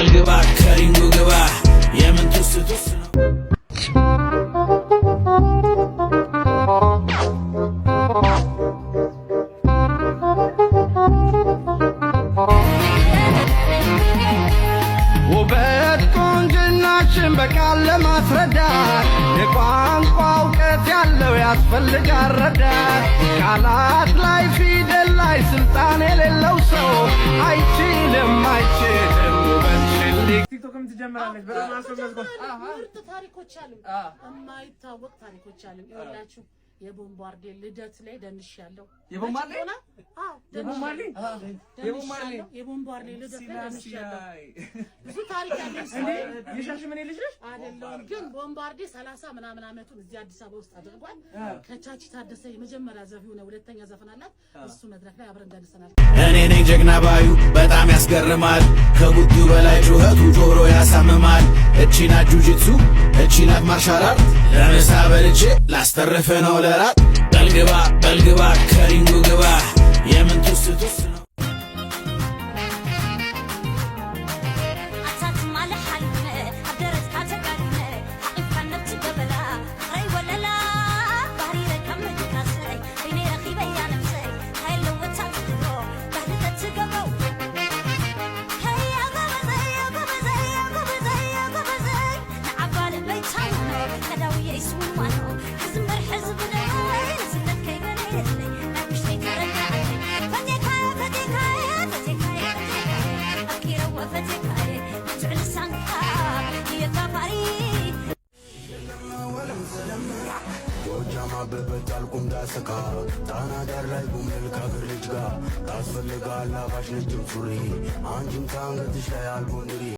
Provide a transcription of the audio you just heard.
በልግባ ከሪንጉ ግባ የምን ቱስ ነው ውበት ቁንጅናችን በቃል ለማስረዳት የቋንቋ እውቀት ያለው ያስፈልጋል ረዳት። ቃላት ላይ ፊደል ላይ ስልጣን የሌለው ሰው አይችልም ውበትሽን ቲክቶክም ትጀምራለች። ምርጥ ታሪኮች አሉ፣ የማይታወቅ ታሪኮች አሉ። ይኸውላችሁ የቦምባርዴ ልደት ላይ ደንሻለሁ። የቦምባርዴ ልደት ላይ ደንሻለሁ። ብዙ ታሪክ ያለኝ የሻሸመኔ ልጅ ነሽ አይደለም፣ ግን ቦምባርዴ 30 ምናምን አመቱን እዚህ አዲስ አበባ ውስጥ አድርጓል። ከቻቺ ታደሰ የመጀመሪያ ዘፈኑ ነው፣ ሁለተኛ ዘፈን አላት። እሱ መድረክ ላይ አብረን ደንሰናል። እኔ ነኝ ጀግና ባዩ በጣም ያስገርማል። ከጉዱ በላይ ጩኸቱ ጆሮ ያሳምማል። እቺና ጁጂትሱ እቺናት ማርሻል አርት ለምሳ በልቼ ላስተርፍ ነው ለራት። በልግባ ከሪንጉ ግባ የምን ቱስ ነው በበታል ቁም ዳሰካ ጣና ዳር ላይ ጉምል ካገር ልጅ ጋር ታስፈልጋል አባሽ ነጭም ሱሪ አንቺም ከአንገትሽ ላይ አልቦንድሪ